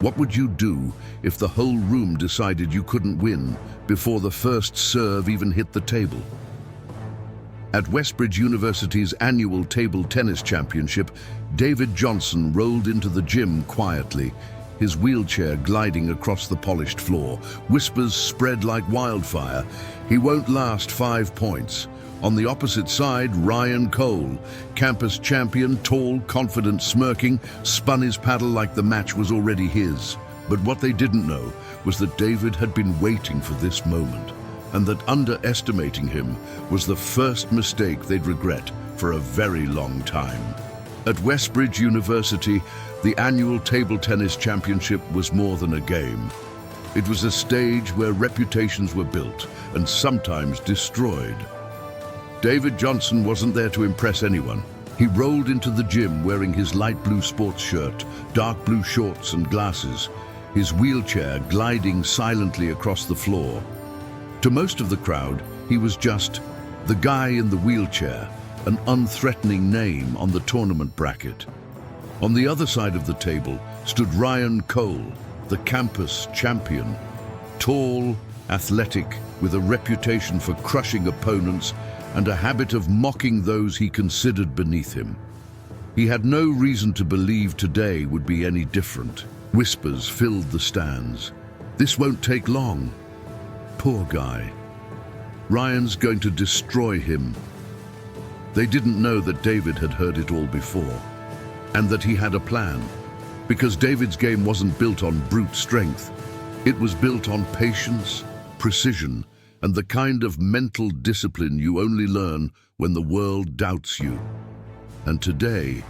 What would you do if the whole room decided you couldn't win before the first serve even hit the table? At Westbridge University's annual table tennis championship, David Johnson rolled into the gym quietly, his wheelchair gliding across the polished floor. Whispers spread like wildfire. He won't last 5 points. On the opposite side, Ryan Cole, campus champion, tall, confident, smirking, spun his paddle like the match was already his. But what they didn't know was that David had been waiting for this moment, and that underestimating him was the first mistake they'd regret for a very long time. At Westbridge University, the annual table tennis championship was more than a game. It was a stage where reputations were built and sometimes destroyed. David Johnson wasn't there to impress anyone. He rolled into the gym wearing his light blue sports shirt, dark blue shorts and glasses, his wheelchair gliding silently across the floor. To most of the crowd, he was just the guy in the wheelchair, an unthreatening name on the tournament bracket. On the other side of the table stood Ryan Cole, the campus champion, tall, athletic, with a reputation for crushing opponents and a habit of mocking those he considered beneath him. He had no reason to believe today would be any different. Whispers filled the stands. "This won't take long. Poor guy. Ryan's going to destroy him." They didn't know that David had heard it all before, and that he had a plan, because David's game wasn't built on brute strength. It was built on patience, precision, and the kind of mental discipline you only learn when the world doubts you. And today,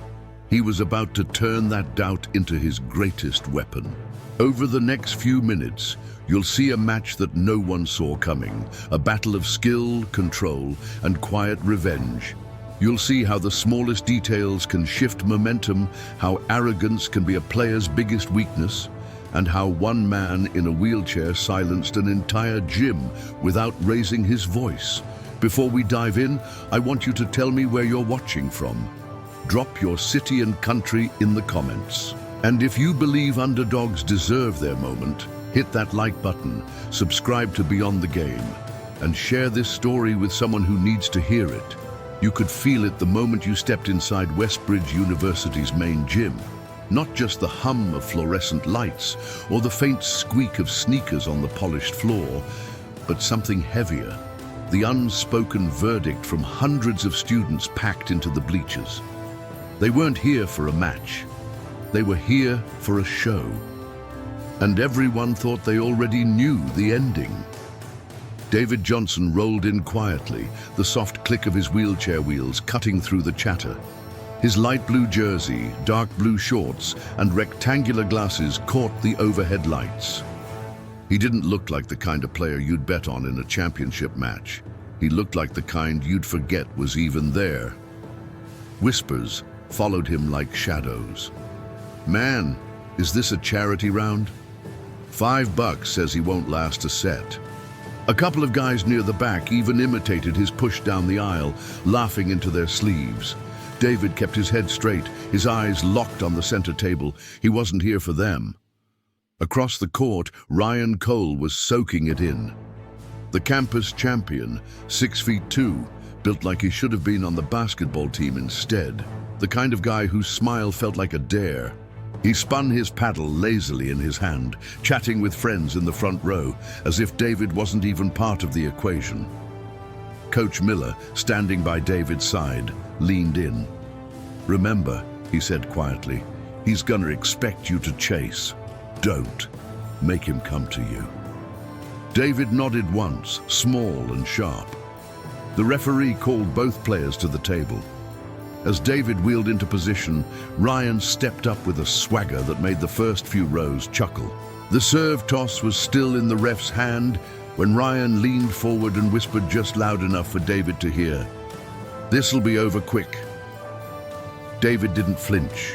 he was about to turn that doubt into his greatest weapon. Over the next few minutes, you'll see a match that no one saw coming, a battle of skill, control, and quiet revenge. You'll see how the smallest details can shift momentum, how arrogance can be a player's biggest weakness, and how one man in a wheelchair silenced an entire gym without raising his voice. Before we dive in, I want you to tell me where you're watching from. Drop your city and country in the comments. And if you believe underdogs deserve their moment, hit that like button, subscribe to Beyond the Game, and share this story with someone who needs to hear it. You could feel it the moment you stepped inside Westbridge University's main gym. Not just the hum of fluorescent lights or the faint squeak of sneakers on the polished floor, but something heavier, the unspoken verdict from hundreds of students packed into the bleachers. They weren't here for a match. They were here for a show. And everyone thought they already knew the ending. David Johnson rolled in quietly, the soft click of his wheelchair wheels cutting through the chatter. His light blue jersey, dark blue shorts, and rectangular glasses caught the overhead lights. He didn't look like the kind of player you'd bet on in a championship match. He looked like the kind you'd forget was even there. Whispers followed him like shadows. "Man, is this a charity round? $5 says he won't last a set." A couple of guys near the back even imitated his push down the aisle, laughing into their sleeves. David kept his head straight, his eyes locked on the center table. He wasn't here for them. Across the court, Ryan Cole was soaking it in. The campus champion, 6'2", built like he should have been on the basketball team instead. The kind of guy whose smile felt like a dare. He spun his paddle lazily in his hand, chatting with friends in the front row, as if David wasn't even part of the equation. Coach Miller, standing by David's side, leaned in. "Remember," he said quietly, "he's gonna expect you to chase. Don't make him come to you." David nodded once, small and sharp. The referee called both players to the table. As David wheeled into position, Ryan stepped up with a swagger that made the first few rows chuckle. The serve toss was still in the ref's hand when Ryan leaned forward and whispered just loud enough for David to hear, "This'll be over quick." David didn't flinch.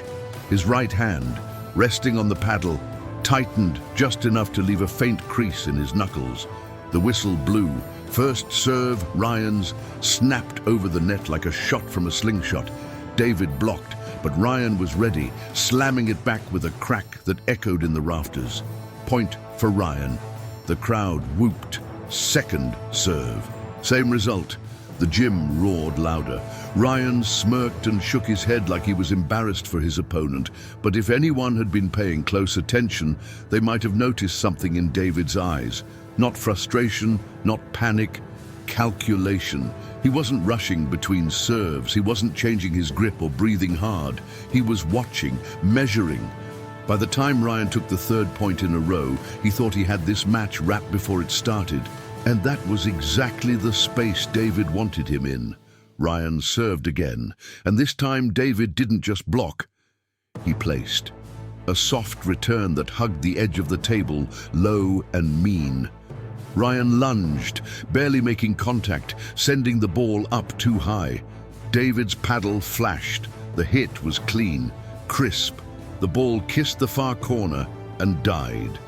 His right hand, resting on the paddle, tightened just enough to leave a faint crease in his knuckles. The whistle blew. First serve, Ryan's, snapped over the net like a shot from a slingshot. David blocked, but Ryan was ready, slamming it back with a crack that echoed in the rafters. Point for Ryan. The crowd whooped. Second serve. Same result. The gym roared louder. Ryan smirked and shook his head like he was embarrassed for his opponent, but if anyone had been paying close attention, they might have noticed something in David's eyes. Not frustration, not panic, calculation. He wasn't rushing between serves. He wasn't changing his grip or breathing hard. He was watching, measuring. By the time Ryan took the third point in a row, he thought he had this match wrapped before it started. And that was exactly the space David wanted him in. Ryan served again, and this time David didn't just block. He placed. A soft return that hugged the edge of the table, low and mean. Ryan lunged, barely making contact, sending the ball up too high. David's paddle flashed. The hit was clean, crisp. The ball kissed the far corner and died.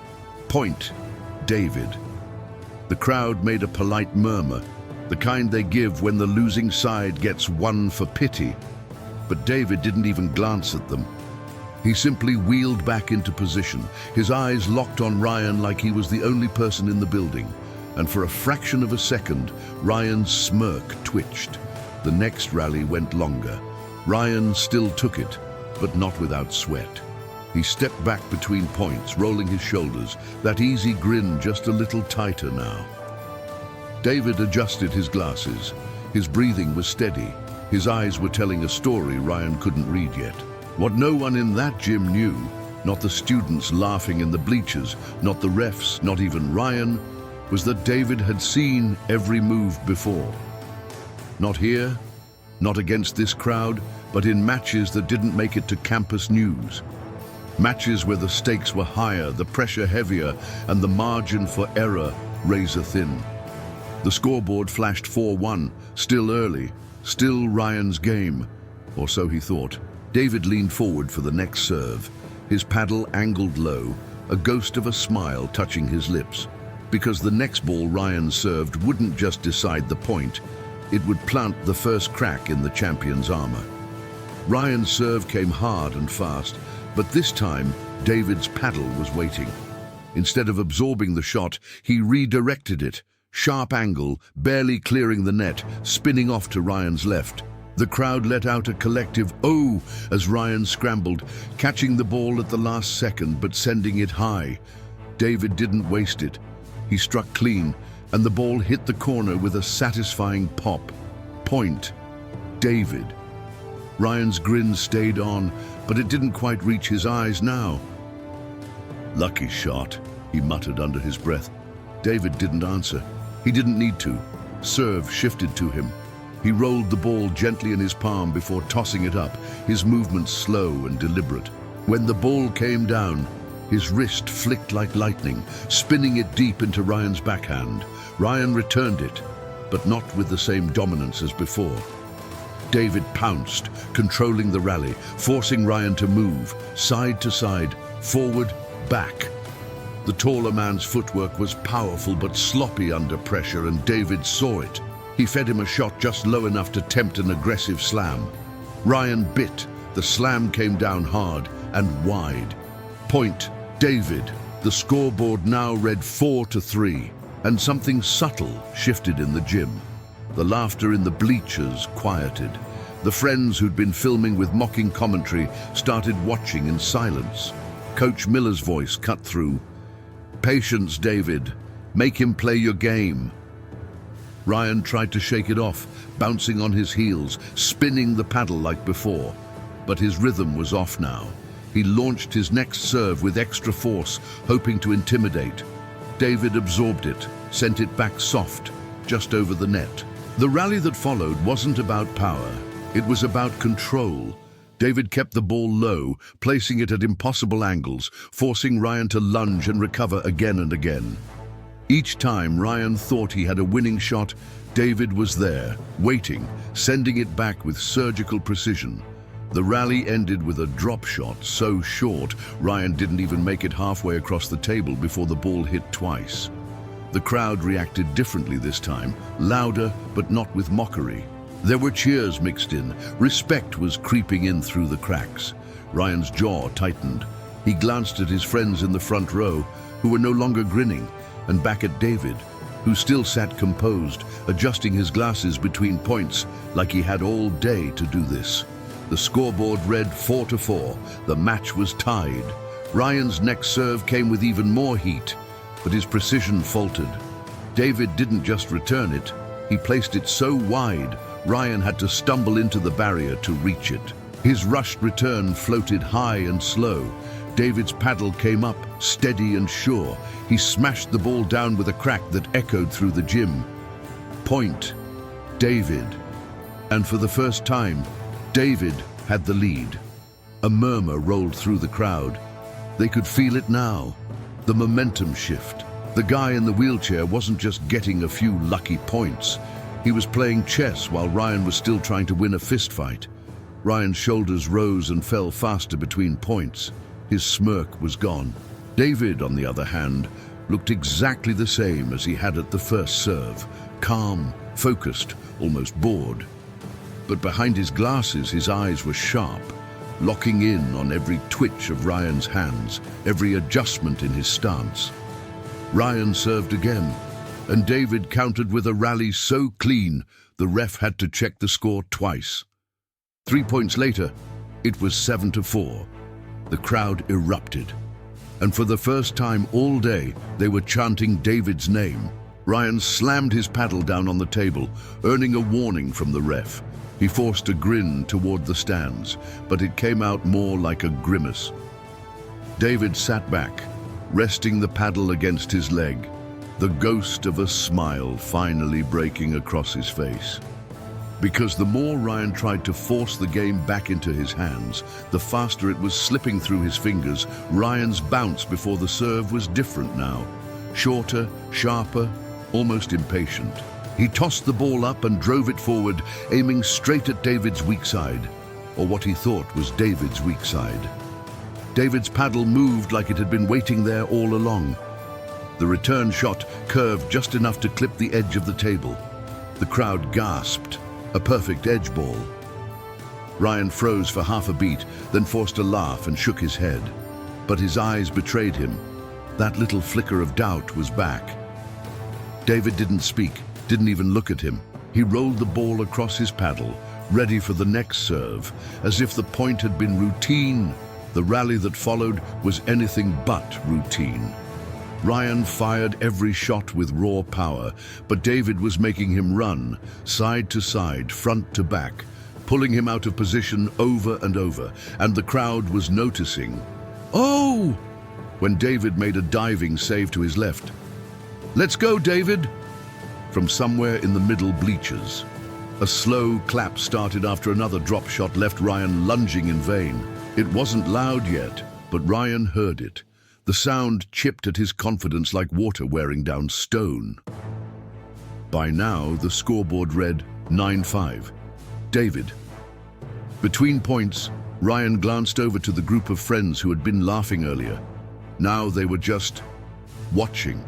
Point, David. The crowd made a polite murmur, the kind they give when the losing side gets one for pity. But David didn't even glance at them. He simply wheeled back into position, his eyes locked on Ryan like he was the only person in the building. And for a fraction of a second, Ryan's smirk twitched. The next rally went longer. Ryan still took it, but not without sweat. He stepped back between points, rolling his shoulders, that easy grin just a little tighter now. David adjusted his glasses. His breathing was steady. His eyes were telling a story Ryan couldn't read yet. What no one in that gym knew, not the students laughing in the bleachers, not the refs, not even Ryan, was that David had seen every move before. Not here, not against this crowd, but in matches that didn't make it to campus news. Matches where the stakes were higher, the pressure heavier, and the margin for error razor thin. The scoreboard flashed 4-1, still early, still Ryan's game, or so he thought. David leaned forward for the next serve, his paddle angled low, a ghost of a smile touching his lips. Because the next ball Ryan served wouldn't just decide the point, it would plant the first crack in the champion's armor. Ryan's serve came hard and fast, but this time David's paddle was waiting. Instead of absorbing the shot, he redirected it, sharp angle, barely clearing the net, spinning off to Ryan's left. The crowd let out a collective "oh" as Ryan scrambled, catching the ball at the last second but sending it high. David didn't waste it. He struck clean, and the ball hit the corner with a satisfying pop. Point, David. Ryan's grin stayed on, but it didn't quite reach his eyes now. Lucky shot, he muttered under his breath. David didn't answer. He didn't need to. Serve shifted to him. He rolled the ball gently in his palm before tossing it up, his movements slow and deliberate. When the ball came down, his wrist flicked like lightning, spinning it deep into Ryan's backhand. Ryan returned it, but not with the same dominance as before. David pounced, controlling the rally, forcing Ryan to move, side to side, forward, back. The taller man's footwork was powerful but sloppy under pressure, and David saw it. He fed him a shot just low enough to tempt an aggressive slam. Ryan bit. The slam came down hard and wide. Point, David. The scoreboard now read 4-3, and something subtle shifted in the gym. The laughter in the bleachers quieted. The friends who'd been filming with mocking commentary started watching in silence. Coach Miller's voice cut through. Patience, David. Make him play your game. Ryan tried to shake it off, bouncing on his heels, spinning the paddle like before. But his rhythm was off now. He launched his next serve with extra force, hoping to intimidate. David absorbed it, sent it back soft, just over the net. The rally that followed wasn't about power. It was about control. David kept the ball low, placing it at impossible angles, forcing Ryan to lunge and recover again and again. Each time Ryan thought he had a winning shot, David was there, waiting, sending it back with surgical precision. The rally ended with a drop shot so short, Ryan didn't even make it halfway across the table before the ball hit twice. The crowd reacted differently this time, louder but not with mockery. There were cheers mixed in. Respect was creeping in through the cracks. Ryan's jaw tightened. He glanced at his friends in the front row, who were no longer grinning, and back at David, who still sat composed, adjusting his glasses between points like he had all day to do this. The scoreboard read 4-4. The match was tied. Ryan's next serve came with even more heat, but his precision faltered. David didn't just return it, he placed it so wide, Ryan had to stumble into the barrier to reach it. His rushed return floated high and slow. David's paddle came up, steady and sure. He smashed the ball down with a crack that echoed through the gym. Point. David. And for the first time, David had the lead. A murmur rolled through the crowd. They could feel it now. The momentum shift. The guy in the wheelchair wasn't just getting a few lucky points. He was playing chess while Ryan was still trying to win a fistfight. Ryan's shoulders rose and fell faster between points. His smirk was gone. David, on the other hand, looked exactly the same as he had at the first serve. Calm, focused, almost bored. But behind his glasses, his eyes were sharp, locking in on every twitch of Ryan's hands, every adjustment in his stance. Ryan served again, and David countered with a rally so clean, the ref had to check the score twice. 3 points later, it was 7-4. The crowd erupted, and for the first time all day, they were chanting David's name. Ryan slammed his paddle down on the table, earning a warning from the ref. He forced a grin toward the stands, but it came out more like a grimace. David sat back, resting the paddle against his leg, the ghost of a smile finally breaking across his face. Because the more Ryan tried to force the game back into his hands, the faster it was slipping through his fingers. Ryan's bounce before the serve was different now. Shorter, sharper, almost impatient. He tossed the ball up and drove it forward, aiming straight at David's weak side, or what he thought was David's weak side. David's paddle moved like it had been waiting there all along. The return shot curved just enough to clip the edge of the table. The crowd gasped. A perfect edge ball. Ryan froze for half a beat, then forced a laugh and shook his head. But his eyes betrayed him. That little flicker of doubt was back. David didn't speak, didn't even look at him. He rolled the ball across his paddle, ready for the next serve, as if the point had been routine. The rally that followed was anything but routine. Ryan fired every shot with raw power, but David was making him run, side to side, front to back, pulling him out of position over and over, and the crowd was noticing. "Oh!" when David made a diving save to his left. "Let's go, David!" from somewhere in the middle bleachers. A slow clap started after another drop shot left Ryan lunging in vain. It wasn't loud yet, but Ryan heard it. The sound chipped at his confidence like water wearing down stone. By now, the scoreboard read 9-5. David. Between points, Ryan glanced over to the group of friends who had been laughing earlier. Now they were just watching,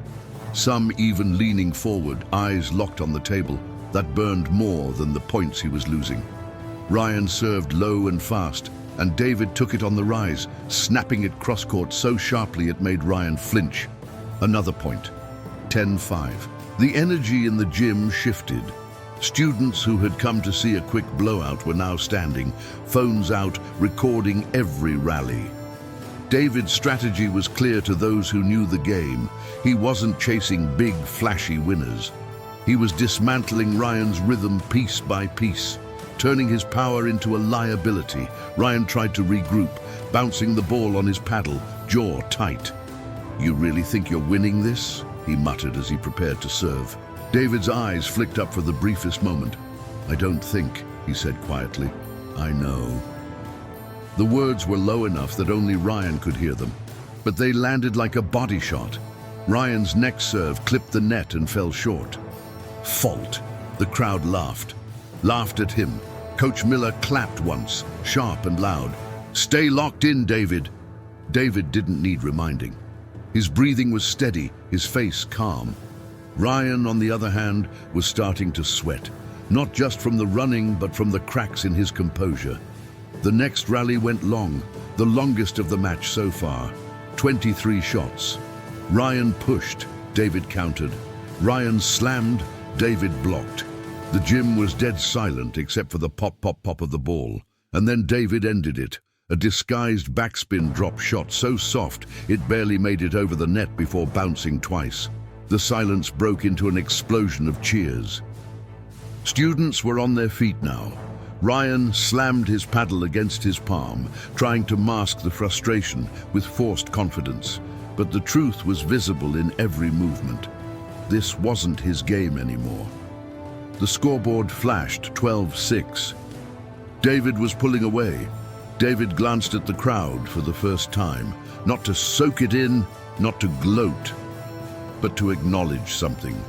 some even leaning forward, eyes locked on the table. That burned more than the points he was losing. Ryan served low and fast, and David took it on the rise, snapping it cross-court so sharply it made Ryan flinch. Another point. 10-5. The energy in the gym shifted. Students who had come to see a quick blowout were now standing, phones out, recording every rally. David's strategy was clear to those who knew the game. He wasn't chasing big, flashy winners. He was dismantling Ryan's rhythm piece by piece, turning his power into a liability. Ryan tried to regroup, bouncing the ball on his paddle, jaw tight. "You really think you're winning this?" he muttered as he prepared to serve. David's eyes flicked up for the briefest moment. "I don't think," he said quietly. "I know." The words were low enough that only Ryan could hear them, but they landed like a body shot. Ryan's next serve clipped the net and fell short. Fault. The crowd laughed at him. Coach Miller clapped once, sharp and loud. "Stay locked in, David." David didn't need reminding. His breathing was steady, his face calm. Ryan, on the other hand, was starting to sweat. not just from the running, but from the cracks in his composure. The next rally went long, the longest of the match so far, 23 shots. Ryan pushed, David countered. Ryan slammed, David blocked. The gym was dead silent except for the pop, pop, pop of the ball. And then David ended it. A disguised backspin drop shot so soft it barely made it over the net before bouncing twice. The silence broke into an explosion of cheers. Students were on their feet now. Ryan slammed his paddle against his palm, trying to mask the frustration with forced confidence. But the truth was visible in every movement. This wasn't his game anymore. The scoreboard flashed 12-6. David was pulling away. David glanced at the crowd for the first time, not to soak it in, not to gloat, but to acknowledge something.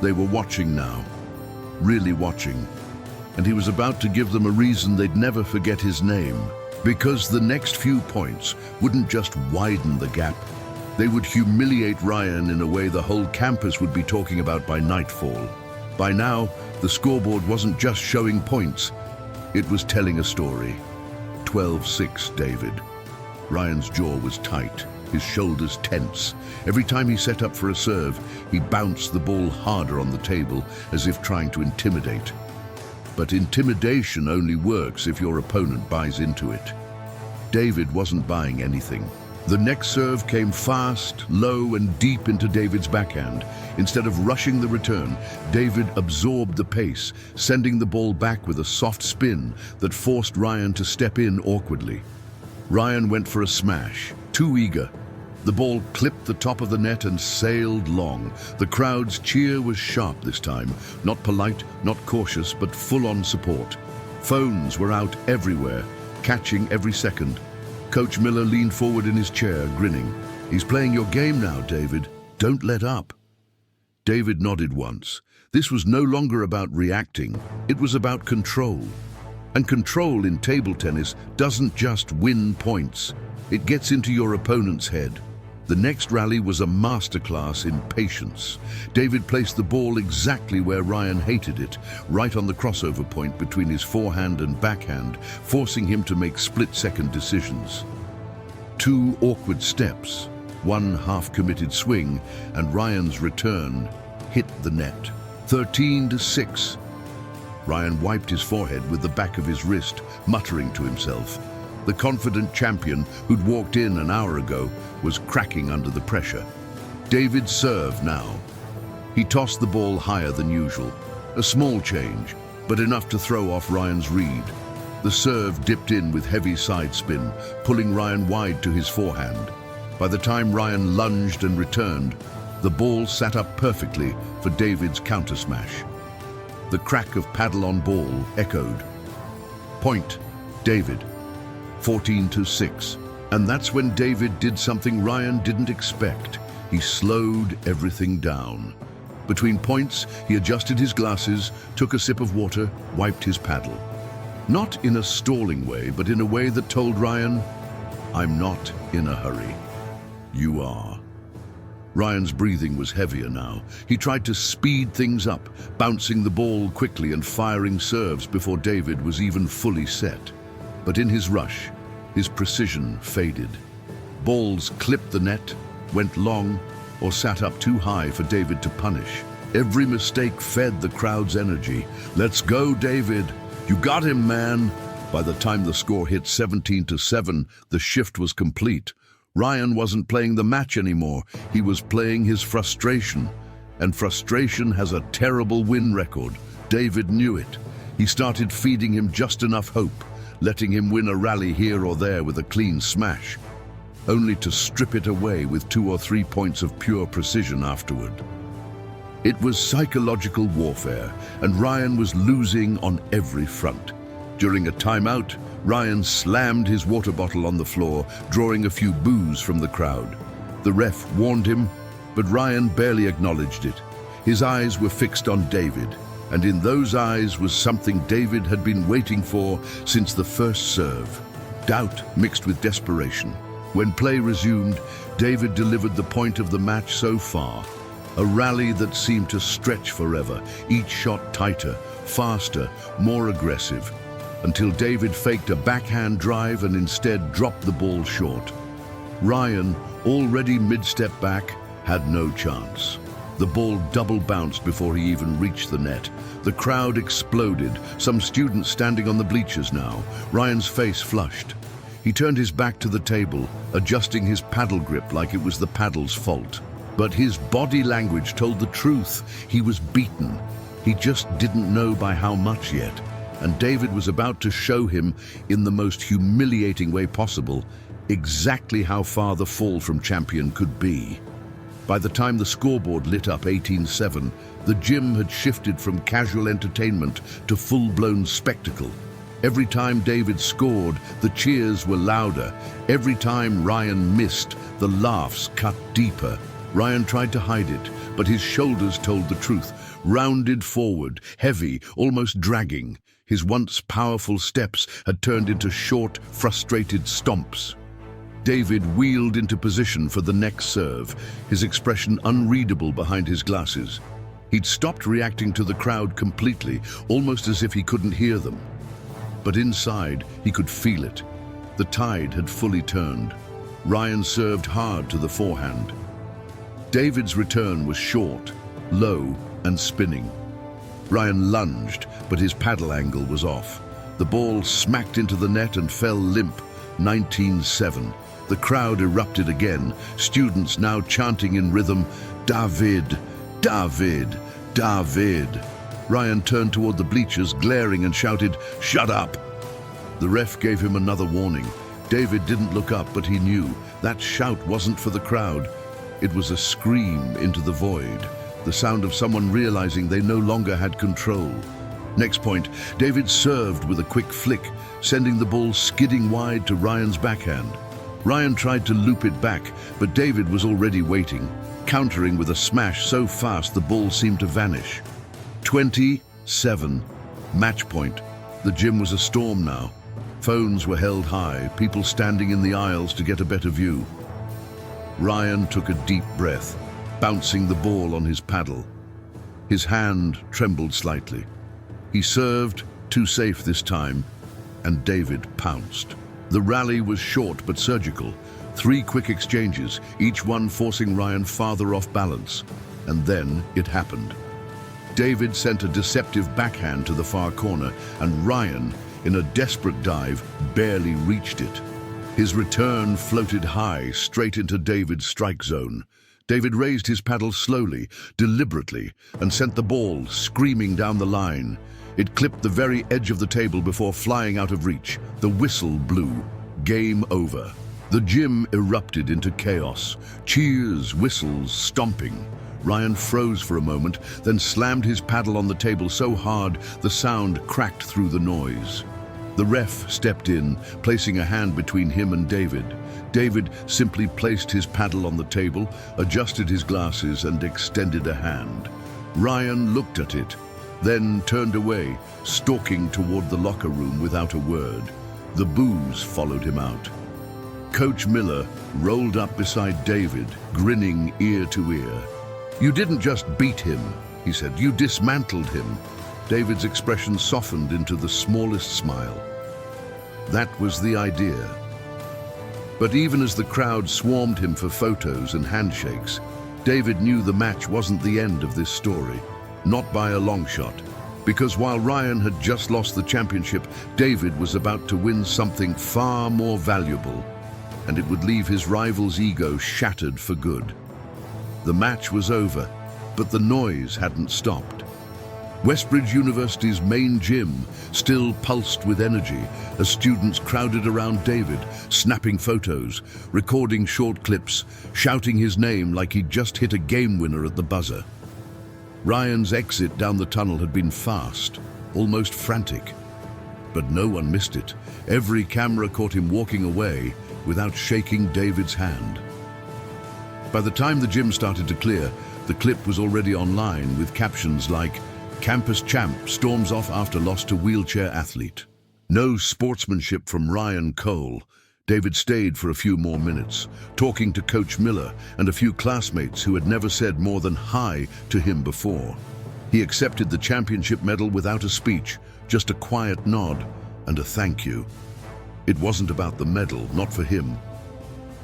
They were watching now, really watching, and he was about to give them a reason they'd never forget his name, because the next few points wouldn't just widen the gap. They would humiliate Ryan in a way the whole campus would be talking about by nightfall. By now, the scoreboard wasn't just showing points, it was telling a story. 12-6, David. Ryan's jaw was tight, his shoulders tense. Every time he set up for a serve, he bounced the ball harder on the table, as if trying to intimidate. But intimidation only works if your opponent buys into it. David wasn't buying anything. The next serve came fast, low, and deep into David's backhand. Instead of rushing the return, David absorbed the pace, sending the ball back with a soft spin that forced Ryan to step in awkwardly. Ryan went for a smash, too eager. The ball clipped the top of the net and sailed long. The crowd's cheer was sharp this time, not polite, not cautious, but full-on support. Phones were out everywhere, catching every second. Coach Miller leaned forward in his chair, grinning. "He's playing your game now, David. Don't let up." David nodded once. This was no longer about reacting. It was about control. And control in table tennis doesn't just win points. It gets into your opponent's head. The next rally was a masterclass in patience. David placed the ball exactly where Ryan hated it, right on the crossover point between his forehand and backhand, forcing him to make split-second decisions. 2 awkward steps, 1 half-committed swing, and Ryan's return hit the net. 13-6. Ryan wiped his forehead with the back of his wrist, muttering to himself. The confident champion who'd walked in an hour ago was cracking under the pressure. David served now. He tossed the ball higher than usual. A small change, but enough to throw off Ryan's read. The serve dipped in with heavy side spin, pulling Ryan wide to his forehand. By the time Ryan lunged and returned, the ball sat up perfectly for David's counter smash. The crack of paddle on ball echoed. Point, David. 14-6. And that's when David did something Ryan didn't expect. He slowed everything down. Between points, he adjusted his glasses, took a sip of water, wiped his paddle. Not in a stalling way, but in a way that told Ryan, "I'm not in a hurry. You are." Ryan's breathing was heavier now. He tried to speed things up, bouncing the ball quickly and firing serves before David was even fully set. But in his rush, his precision faded. Balls clipped the net, went long, or sat up too high for David to punish. Every mistake fed the crowd's energy. "Let's go, David. You got him, man." By the time the score hit 17-7, the shift was complete. Ryan wasn't playing the match anymore. He was playing his frustration. And frustration has a terrible win record. David knew it. He started feeding him just enough hope, letting him win a rally here or there with a clean smash, only to strip it away with 2 or 3 points of pure precision afterward. It was psychological warfare, and Ryan was losing on every front. During a timeout, Ryan slammed his water bottle on the floor, drawing a few boos from the crowd. The ref warned him, but Ryan barely acknowledged it. His eyes were fixed on David, and in those eyes was something David had been waiting for since the first serve. Doubt mixed with desperation. When play resumed, David delivered the point of the match so far. A rally that seemed to stretch forever, each shot tighter, faster, more aggressive, until David faked a backhand drive and instead dropped the ball short. Ryan, already mid-step back, had no chance. The ball double bounced before he even reached the net. The crowd exploded, some students standing on the bleachers now. Ryan's face flushed. He turned his back to the table, adjusting his paddle grip like it was the paddle's fault. But his body language told the truth. He was beaten. He just didn't know by how much yet. And David was about to show him, in the most humiliating way possible, exactly how far the fall from champion could be. By the time the scoreboard lit up 18-7, the gym had shifted from casual entertainment to full-blown spectacle. Every time David scored, the cheers were louder. Every time Ryan missed, the laughs cut deeper. Ryan tried to hide it, but his shoulders told the truth. Rounded forward, heavy, almost dragging. His once powerful steps had turned into short, frustrated stomps. David wheeled into position for the next serve, his expression unreadable behind his glasses. He'd stopped reacting to the crowd completely, almost as if he couldn't hear them. But inside, he could feel it. The tide had fully turned. Ryan served hard to the forehand. David's return was short, low, and spinning. Ryan lunged, but his paddle angle was off. The ball smacked into the net and fell limp, 19-7. The crowd erupted again, students now chanting in rhythm, "David, David, David." Ryan turned toward the bleachers, glaring, and shouted, "Shut up!" The ref gave him another warning. David didn't look up, but he knew that shout wasn't for the crowd. It was a scream into the void, the sound of someone realizing they no longer had control. Next point, David served with a quick flick, sending the ball skidding wide to Ryan's backhand. Ryan tried to loop it back, but David was already waiting, countering with a smash so fast the ball seemed to vanish. 20-7, match point. The gym was a storm now. Phones were held high, people standing in the aisles to get a better view. Ryan took a deep breath, bouncing the ball on his paddle. His hand trembled slightly. He served, too safe this time, and David pounced. The rally was short but surgical. 3 quick exchanges, each one forcing Ryan farther off balance. And then it happened. David sent a deceptive backhand to the far corner, and Ryan, in a desperate dive, barely reached it. His return floated high, straight into David's strike zone. David raised his paddle slowly, deliberately, and sent the ball screaming down the line. It clipped the very edge of the table before flying out of reach. The whistle blew. Game over. The gym erupted into chaos. Cheers, whistles, stomping. Ryan froze for a moment, then slammed his paddle on the table so hard the sound cracked through the noise. The ref stepped in, placing a hand between him and David. David simply placed his paddle on the table, adjusted his glasses, and extended a hand. Ryan looked at it, then turned away, stalking toward the locker room without a word. The boos followed him out. Coach Miller rolled up beside David, grinning ear to ear. "You didn't just beat him," he said, "you dismantled him." David's expression softened into the smallest smile. That was the idea. But even as the crowd swarmed him for photos and handshakes, David knew the match wasn't the end of this story. Not by a long shot. Because while Ryan had just lost the championship, David was about to win something far more valuable, and it would leave his rival's ego shattered for good. The match was over, but the noise hadn't stopped. Westbridge University's main gym still pulsed with energy as students crowded around David, snapping photos, recording short clips, shouting his name like he'd just hit a game winner at the buzzer. Ryan's exit down the tunnel had been fast, almost frantic. But no one missed it. Every camera caught him walking away without shaking David's hand. By the time the gym started to clear, the clip was already online with captions like, "Campus champ storms off after loss to wheelchair athlete." No sportsmanship from Ryan Cole. David stayed for a few more minutes, talking to Coach Miller and a few classmates who had never said more than hi to him before. He accepted the championship medal without a speech, just a quiet nod and a thank you. It wasn't about the medal, not for him.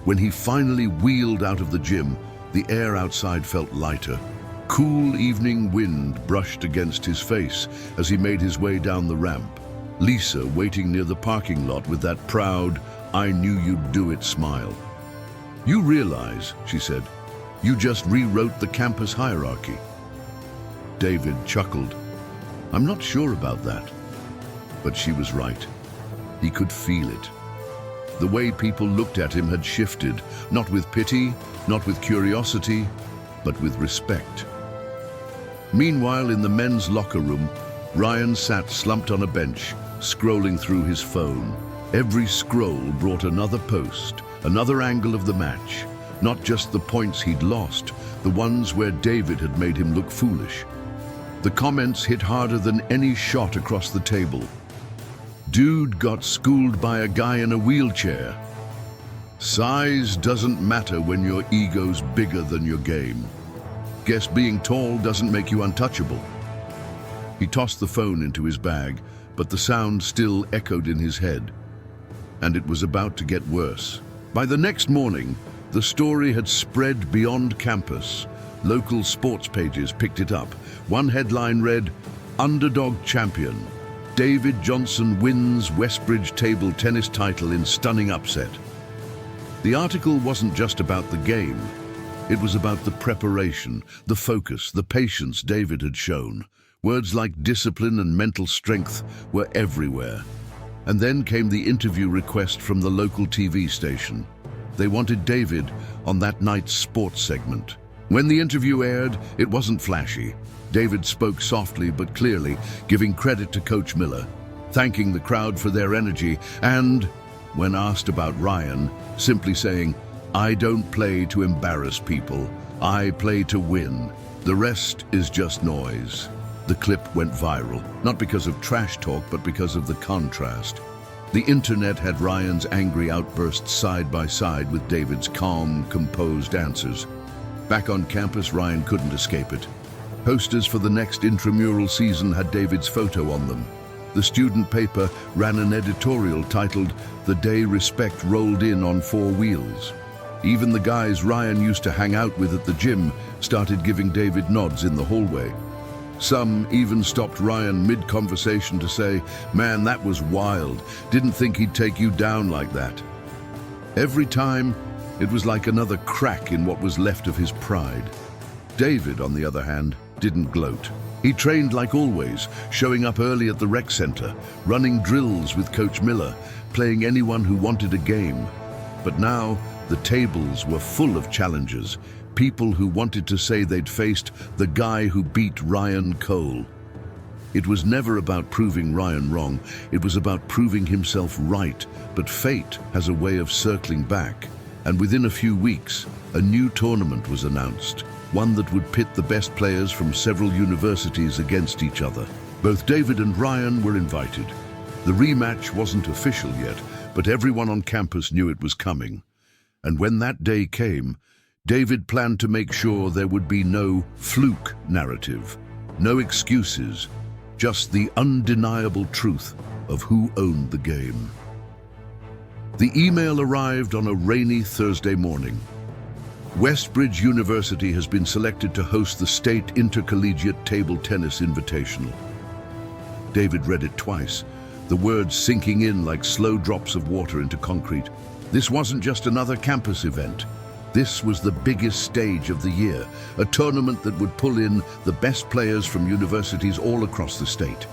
When he finally wheeled out of the gym, the air outside felt lighter. Cool evening wind brushed against his face as he made his way down the ramp. Lisa waiting near the parking lot with that proud, "I knew you'd do it" smile. "You realize," she said, "you just rewrote the campus hierarchy." David chuckled. "I'm not sure about that." But she was right. He could feel it. The way people looked at him had shifted, not with pity, not with curiosity, but with respect. Meanwhile, in the men's locker room, Ryan sat slumped on a bench, scrolling through his phone. Every scroll brought another post, another angle of the match, not just the points he'd lost, the ones where David had made him look foolish. The comments hit harder than any shot across the table. "Dude got schooled by a guy in a wheelchair." "Size doesn't matter when your ego's bigger than your game." "Guess being tall doesn't make you untouchable." He tossed the phone into his bag, but the sound still echoed in his head. And it was about to get worse. By the next morning, the story had spread beyond campus. Local sports pages picked it up. One headline read, "Underdog champion. David Johnson wins Westbridge table tennis title in stunning upset." The article wasn't just about the game. It was about the preparation, the focus, the patience David had shown. Words like discipline and mental strength were everywhere. And then came the interview request from the local TV station. They wanted David on that night's sports segment. When the interview aired, it wasn't flashy. David spoke softly but clearly, giving credit to Coach Miller, thanking the crowd for their energy, and, when asked about Ryan, simply saying, "I don't play to embarrass people. I play to win. The rest is just noise." The clip went viral, not because of trash talk, but because of the contrast. The internet had Ryan's angry outbursts side by side with David's calm, composed answers. Back on campus, Ryan couldn't escape it. Posters for the next intramural season had David's photo on them. The student paper ran an editorial titled, "The Day Respect Rolled In on Four Wheels." Even the guys Ryan used to hang out with at the gym started giving David nods in the hallway. Some even stopped Ryan mid-conversation to say, "Man, that was wild. Didn't think he'd take you down like that." Every time, it was like another crack in what was left of his pride. David, on the other hand, didn't gloat. He trained like always, showing up early at the rec center, running drills with Coach Miller, playing anyone who wanted a game. But now, the tables were full of challengers, people who wanted to say they'd faced the guy who beat Ryan Cole. It was never about proving Ryan wrong, it was about proving himself right, but fate has a way of circling back. And within a few weeks, a new tournament was announced, one that would pit the best players from several universities against each other. Both David and Ryan were invited. The rematch wasn't official yet, but everyone on campus knew it was coming. And when that day came, David planned to make sure there would be no fluke narrative, no excuses, just the undeniable truth of who owned the game. The email arrived on a rainy Thursday morning. Westbridge University has been selected to host the State Intercollegiate Table Tennis Invitational. David read it twice, the words sinking in like slow drops of water into concrete. This wasn't just another campus event. This was the biggest stage of the year, a tournament that would pull in the best players from universities all across the state.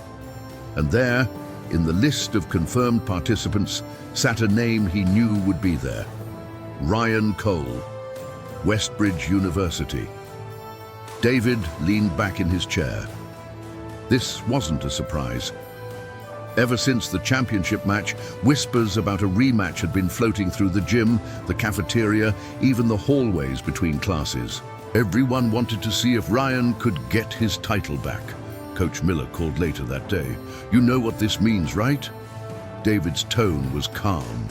And there, in the list of confirmed participants, sat a name he knew would be there. Ryan Cole, Westbridge University. David leaned back in his chair. This wasn't a surprise. Ever since the championship match, whispers about a rematch had been floating through the gym, the cafeteria, even the hallways between classes. Everyone wanted to see if Ryan could get his title back. Coach Miller called later that day. "You know what this means, right?" David's tone was calm.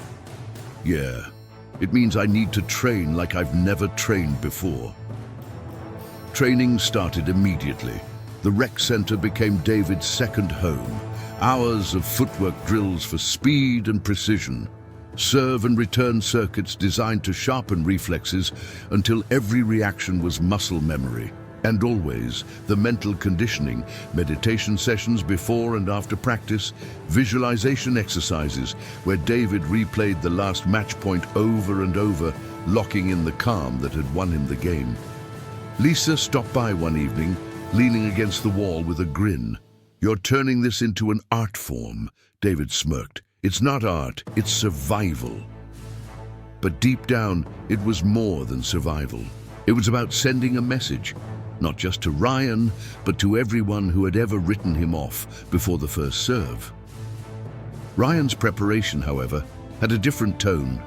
"Yeah, it means I need to train like I've never trained before." Training started immediately. The rec center became David's second home. Hours of footwork drills for speed and precision. Serve and return circuits designed to sharpen reflexes until every reaction was muscle memory. And always, the mental conditioning, meditation sessions before and after practice, visualization exercises where David replayed the last match point over and over, locking in the calm that had won him the game. Lisa stopped by one evening, leaning against the wall with a grin. "You're turning this into an art form," David smirked. "It's not art, it's survival." But deep down, it was more than survival. It was about sending a message, not just to Ryan, but to everyone who had ever written him off before the first serve. Ryan's preparation, however, had a different tone.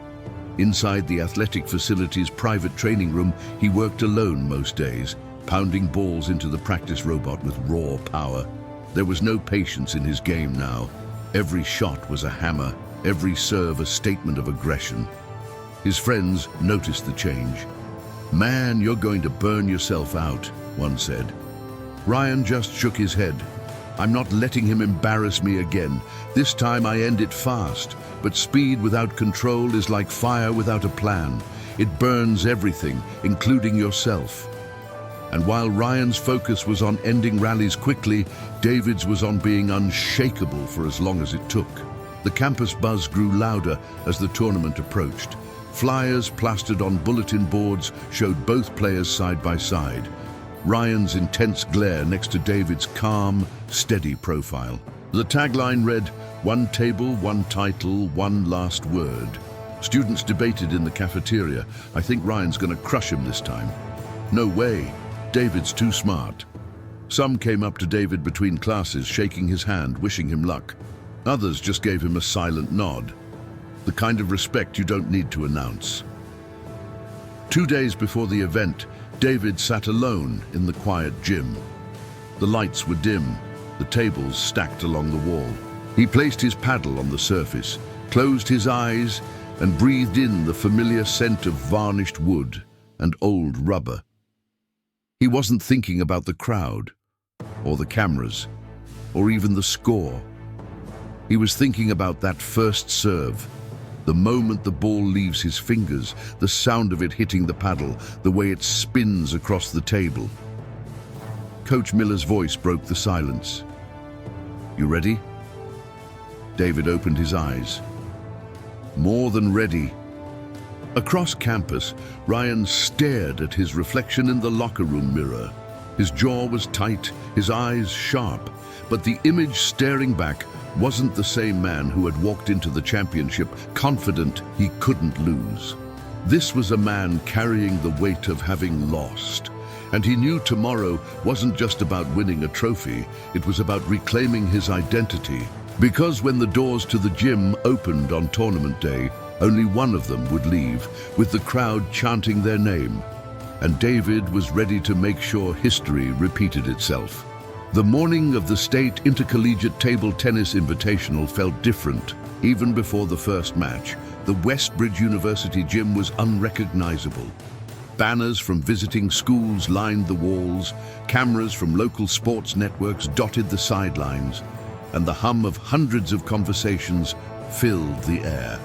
Inside the athletic facility's private training room, he worked alone most days, pounding balls into the practice robot with raw power. There was no patience in his game now. Every shot was a hammer, every serve a statement of aggression. His friends noticed the change. "Man, you're going to burn yourself out," one said. Ryan just shook his head. "I'm not letting him embarrass me again. This time I end it fast. But speed without control is like fire without a plan. It burns everything, including yourself." And while Ryan's focus was on ending rallies quickly, David's was on being unshakable for as long as it took. The campus buzz grew louder as the tournament approached. Flyers plastered on bulletin boards showed both players side by side. Ryan's intense glare next to David's calm, steady profile. The tagline read, "One table, one title, one last word." Students debated in the cafeteria. "I think Ryan's going to crush him this time." "No way. David's too smart." Some came up to David between classes, shaking his hand, wishing him luck. Others just gave him a silent nod. The kind of respect you don't need to announce. 2 days before the event, David sat alone in the quiet gym. The lights were dim, the tables stacked along the wall. He placed his paddle on the surface, closed his eyes, and breathed in the familiar scent of varnished wood and old rubber. He wasn't thinking about the crowd, or the cameras, or even the score. He was thinking about that first serve. The moment the ball leaves his fingers, the sound of it hitting the paddle, the way it spins across the table. Coach Miller's voice broke the silence. "You ready?" David opened his eyes. More than ready. Across campus, Ryan stared at his reflection in the locker room mirror. His jaw was tight, his eyes sharp, but the image staring back wasn't the same man who had walked into the championship confident he couldn't lose. This was a man carrying the weight of having lost. And he knew tomorrow wasn't just about winning a trophy, it was about reclaiming his identity. Because when the doors to the gym opened on tournament day, only one of them would leave, with the crowd chanting their name. And David was ready to make sure history repeated itself. The morning of the State Intercollegiate Table Tennis Invitational felt different. Even before the first match, the Westbridge University gym was unrecognizable. Banners from visiting schools lined the walls, cameras from local sports networks dotted the sidelines, and the hum of hundreds of conversations filled the air.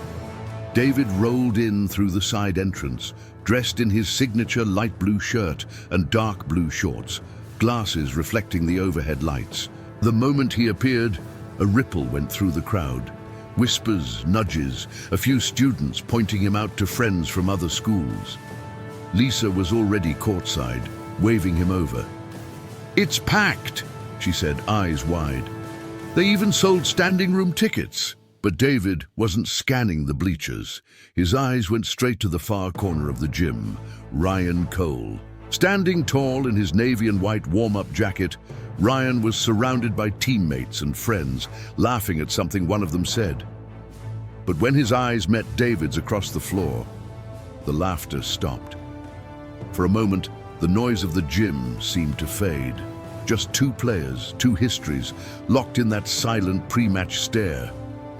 David rolled in through the side entrance, dressed in his signature light blue shirt and dark blue shorts, glasses reflecting the overhead lights. The moment he appeared, a ripple went through the crowd. Whispers, nudges, a few students pointing him out to friends from other schools. Lisa was already courtside, waving him over. "It's packed," she said, eyes wide. "They even sold standing room tickets." But David wasn't scanning the bleachers. His eyes went straight to the far corner of the gym, Ryan Cole. Standing tall in his navy and white warm-up jacket, Ryan was surrounded by teammates and friends, laughing at something one of them said. But when his eyes met David's across the floor, the laughter stopped. For a moment, the noise of the gym seemed to fade. Just two players, two histories, locked in that silent pre-match stare.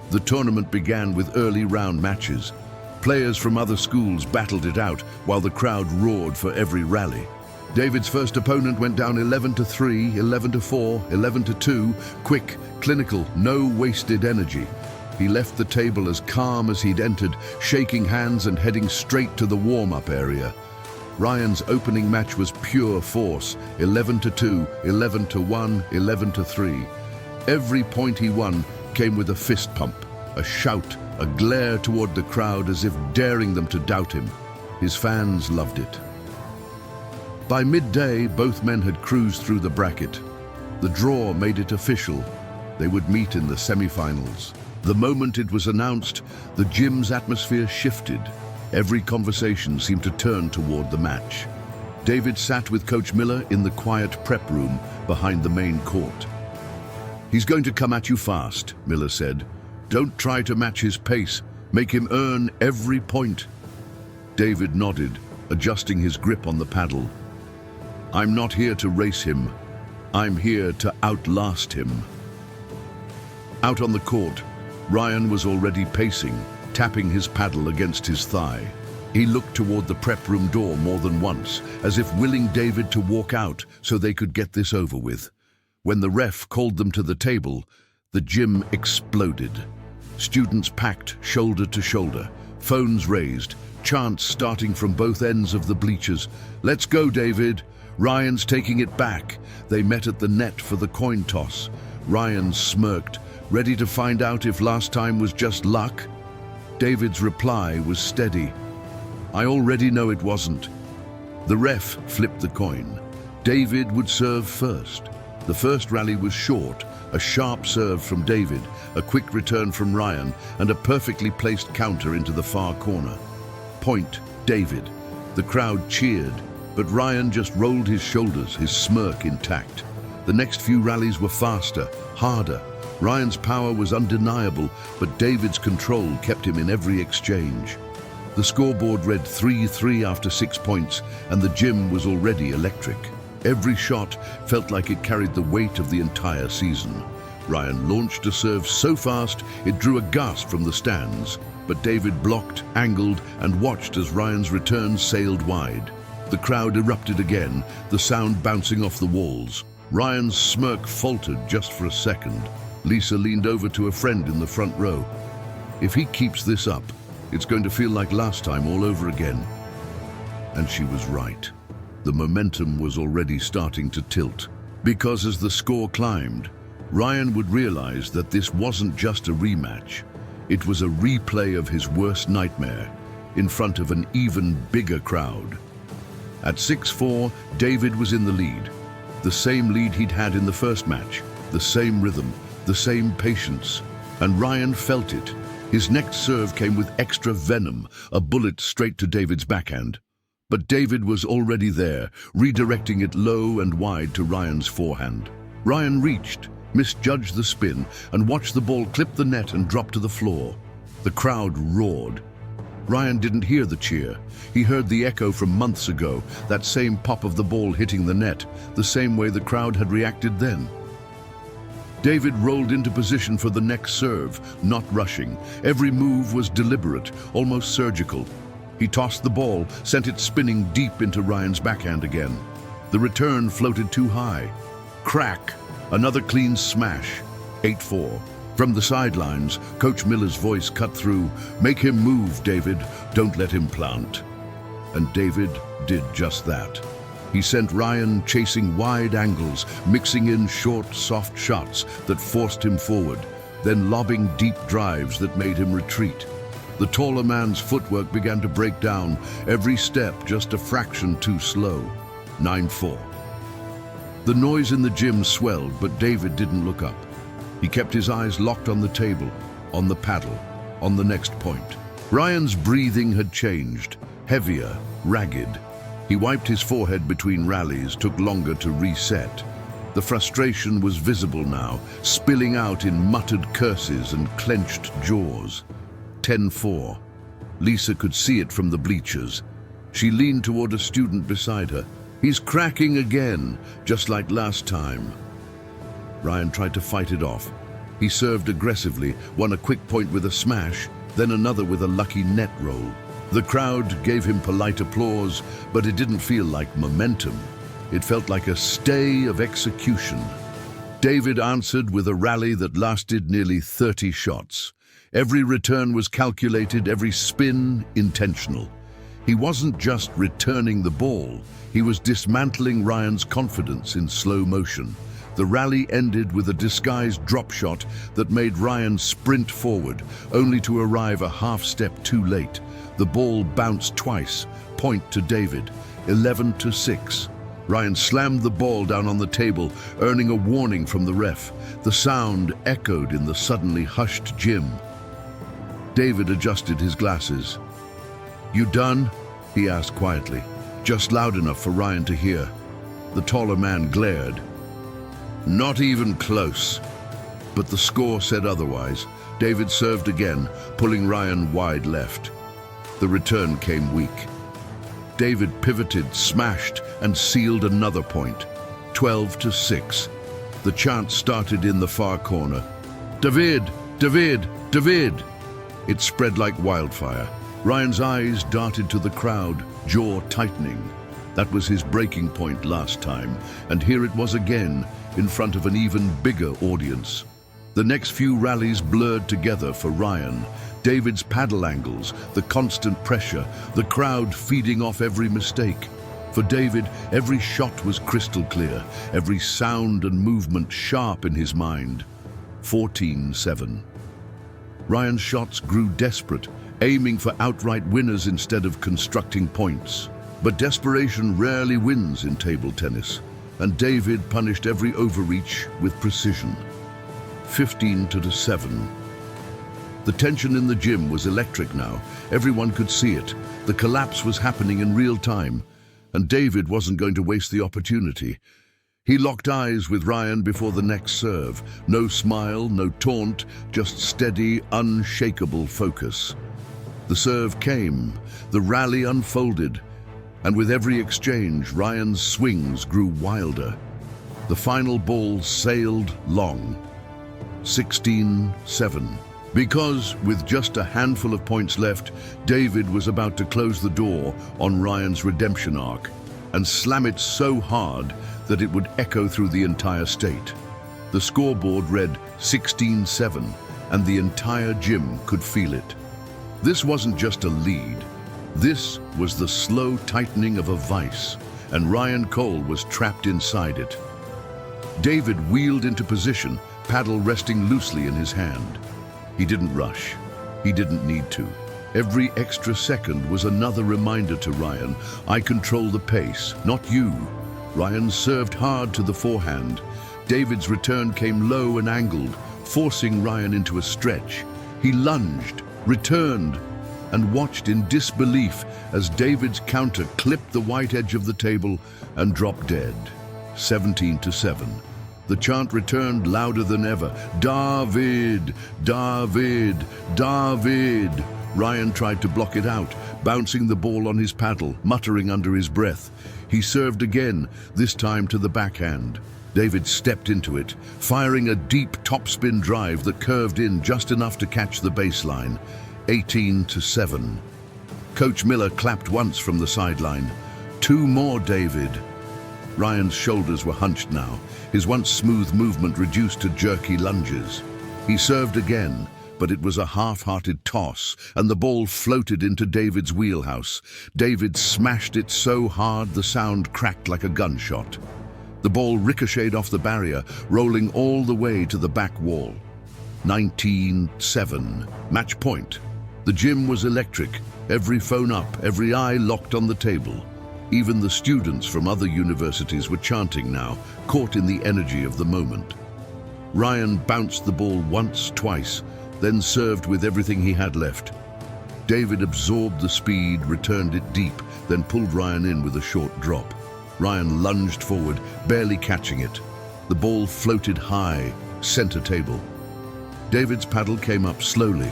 The tournament began with early round matches. Players from other schools battled it out while the crowd roared for every rally. David's first opponent went down 11-3, 11-4, 11-2. Quick, clinical, no wasted energy. He left the table as calm as he'd entered, shaking hands and heading straight to the warm-up area. Ryan's opening match was pure force, 11-2, 11-1, 11-3. Every point he won came with a fist pump, a shout, a glare toward the crowd as if daring them to doubt him. His fans loved it. By midday, both men had cruised through the bracket. The draw made it official. They would meet in the semifinals. The moment it was announced, the gym's atmosphere shifted. Every conversation seemed to turn toward the match. David sat with Coach Miller in the quiet prep room behind the main court. "He's going to come at you fast," Miller said. "Don't try to match his pace. Make him earn every point." David nodded, adjusting his grip on the paddle. "I'm not here to race him. I'm here to outlast him." Out on the court, Ryan was already pacing, tapping his paddle against his thigh. He looked toward the prep room door more than once, as if willing David to walk out so they could get this over with. When the ref called them to the table, the gym exploded. Students packed shoulder to shoulder, phones raised, chants starting from both ends of the bleachers. "Let's go, David. Ryan's taking it back." They met at the net for the coin toss. Ryan smirked, ready to find out if last time was just luck. David's reply was steady. "I already know it wasn't." The ref flipped the coin. David would serve first. The first rally was short, a sharp serve from David, a quick return from Ryan, and a perfectly placed counter into the far corner. Point, David. The crowd cheered, but Ryan just rolled his shoulders, his smirk intact. The next few rallies were faster, harder. Ryan's power was undeniable, but David's control kept him in every exchange. The scoreboard read 3-3 after 6 points, and the gym was already electric. Every shot felt like it carried the weight of the entire season. Ryan launched a serve so fast it drew a gasp from the stands, but David blocked, angled, and watched as Ryan's return sailed wide. The crowd erupted again, the sound bouncing off the walls. Ryan's smirk faltered just for a second. Lisa leaned over to a friend in the front row. "If he keeps this up, it's going to feel like last time all over again." And she was right. The momentum was already starting to tilt, because as the score climbed, Ryan would realize that this wasn't just a rematch. It was a replay of his worst nightmare, in front of an even bigger crowd. At 6-4, David was in the lead. The same lead he'd had in the first match, the same rhythm, the same patience. And Ryan felt it. His next serve came with extra venom, a bullet straight to David's backhand. But David was already there, redirecting it low and wide to Ryan's forehand. Ryan reached, misjudged the spin, and watched the ball clip the net and drop to the floor. The crowd roared. Ryan didn't hear the cheer. He heard the echo from months ago, that same pop of the ball hitting the net, the same way the crowd had reacted then. David rolled into position for the next serve, not rushing. Every move was deliberate, almost surgical. He tossed the ball, sent it spinning deep into Ryan's backhand again. The return floated too high. Crack! Another clean smash. 8-4. From the sidelines, Coach Miller's voice cut through. "Make him move, David. Don't let him plant." And David did just that. He sent Ryan chasing wide angles, mixing in short, soft shots that forced him forward, then lobbing deep drives that made him retreat. The taller man's footwork began to break down, every step just a fraction too slow. 9-4. The noise in the gym swelled, but David didn't look up. He kept his eyes locked on the table, on the paddle, on the next point. Ryan's breathing had changed, heavier, ragged. He wiped his forehead between rallies, took longer to reset. The frustration was visible now, spilling out in muttered curses and clenched jaws. 10-4. Lisa could see it from the bleachers. She leaned toward a student beside her. "He's cracking again, just like last time." Ryan tried to fight it off. He served aggressively, won a quick point with a smash, then another with a lucky net roll. The crowd gave him polite applause, but it didn't feel like momentum. It felt like a stay of execution. David answered with a rally that lasted nearly 30 shots. Every return was calculated, every spin intentional. He wasn't just returning the ball, he was dismantling Ryan's confidence in slow motion. The rally ended with a disguised drop shot that made Ryan sprint forward, only to arrive a half step too late. The ball bounced twice, point to David, 11-6. Ryan slammed the ball down on the table, earning a warning from the ref. The sound echoed in the suddenly hushed gym. David adjusted his glasses. "You done?" he asked quietly, just loud enough for Ryan to hear. The taller man glared. "Not even close." But the score said otherwise. David served again, pulling Ryan wide left. The return came weak. David pivoted, smashed, and sealed another point. 12-6. The chant started in the far corner. "David! David! David!" It spread like wildfire. Ryan's eyes darted to the crowd, jaw tightening. That was his breaking point last time, and here it was again, in front of an even bigger audience. The next few rallies blurred together for Ryan. David's paddle angles, the constant pressure, the crowd feeding off every mistake. For David, every shot was crystal clear, every sound and movement sharp in his mind. 14-7. Ryan's shots grew desperate, aiming for outright winners instead of constructing points. But desperation rarely wins in table tennis, and David punished every overreach with precision. 15-7. The tension in the gym was electric now. Everyone could see it. The collapse was happening in real time, and David wasn't going to waste the opportunity. He locked eyes with Ryan before the next serve. No smile, no taunt, just steady, unshakable focus. The serve came, the rally unfolded, and with every exchange, Ryan's swings grew wilder. The final ball sailed long. 16-7. Because, with just a handful of points left, David was about to close the door on Ryan's redemption arc and slam it so hard that it would echo through the entire state. The scoreboard read 16-7, and the entire gym could feel it. This wasn't just a lead. This was the slow tightening of a vice, and Ryan Cole was trapped inside it. David wheeled into position, paddle resting loosely in his hand. He didn't rush. He didn't need to. Every extra second was another reminder to Ryan, I control the pace, not you. Ryan served hard to the forehand. David's return came low and angled, forcing Ryan into a stretch. He lunged, returned, and watched in disbelief as David's counter clipped the white edge of the table and dropped dead. 17-7. The chant returned louder than ever. David! David! David! Ryan tried to block it out, bouncing the ball on his paddle, muttering under his breath. He served again, this time to the backhand. David stepped into it, firing a deep topspin drive that curved in just enough to catch the baseline. 18-7. Coach Miller clapped once from the sideline. Two more, David. Ryan's shoulders were hunched now, his once smooth movement reduced to jerky lunges. He served again, but it was a half-hearted toss, and the ball floated into David's wheelhouse. David smashed it so hard the sound cracked like a gunshot. The ball ricocheted off the barrier, rolling all the way to the back wall. 19-7. Match point. The gym was electric, every phone up, every eye locked on the table. Even the students from other universities were chanting now, caught in the energy of the moment. Ryan bounced the ball once, twice, then served with everything he had left. David absorbed the speed, returned it deep, then pulled Ryan in with a short drop. Ryan lunged forward, barely catching it. The ball floated high, center table. David's paddle came up slowly,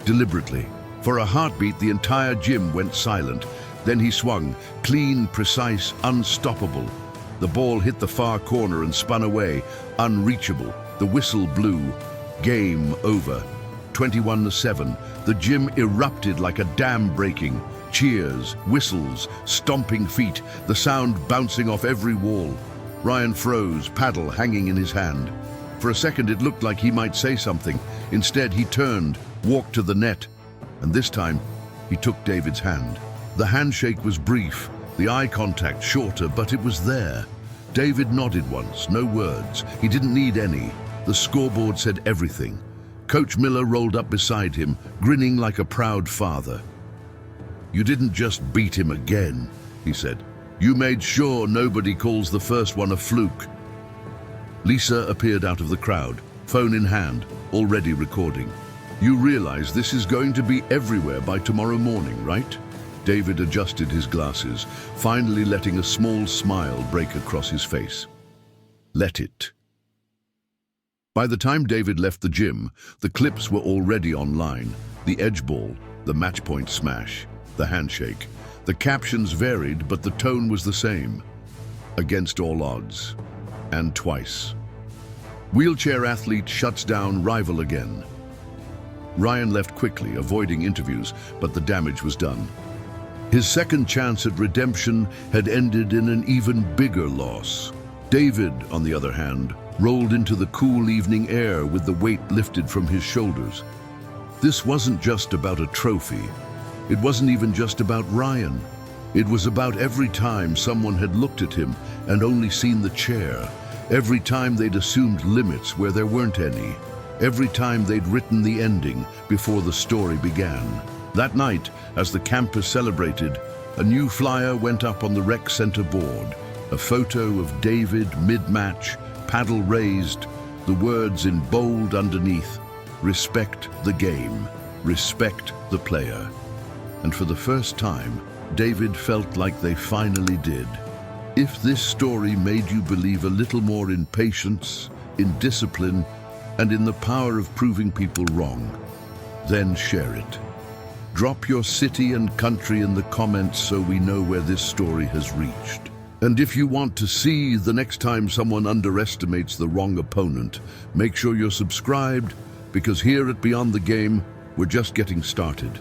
deliberately. For a heartbeat, the entire gym went silent. Then he swung, clean, precise, unstoppable. The ball hit the far corner and spun away, unreachable. The whistle blew. Game over. 21-7. The gym erupted like a dam breaking. Cheers, whistles, stomping feet, the sound bouncing off every wall. Ryan froze, paddle hanging in his hand. For a second it looked like he might say something. Instead he turned, walked to the net, and this time he took David's hand. The handshake was brief, the eye contact shorter, but it was there. David nodded once, no words. He didn't need any. The scoreboard said everything. Coach Miller rolled up beside him, grinning like a proud father. "You didn't just beat him again," he said. "You made sure nobody calls the first one a fluke." Lisa appeared out of the crowd, phone in hand, already recording. "You realize this is going to be everywhere by tomorrow morning, right?" David adjusted his glasses, finally letting a small smile break across his face. "Let it." By the time David left the gym, the clips were already online. The edge ball, the match point smash, the handshake. The captions varied, but the tone was the same. Against all odds. And twice. Wheelchair athlete shuts down rival again. Ryan left quickly, avoiding interviews, but the damage was done. His second chance at redemption had ended in an even bigger loss. David, on the other hand, rolled into the cool evening air with the weight lifted from his shoulders. This wasn't just about a trophy. It wasn't even just about Ryan. It was about every time someone had looked at him and only seen the chair. Every time they'd assumed limits where there weren't any. Every time they'd written the ending before the story began. That night, as the campus celebrated, a new flyer went up on the rec center board. A photo of David mid-match, paddle raised, the words in bold underneath, "Respect the game, respect the player." And for the first time, David felt like they finally did. If this story made you believe a little more in patience, in discipline, and in the power of proving people wrong, then share it. Drop your city and country in the comments so we know where this story has reached. And if you want to see the next time someone underestimates the wrong opponent, make sure you're subscribed, because here at Beyond the Game, we're just getting started.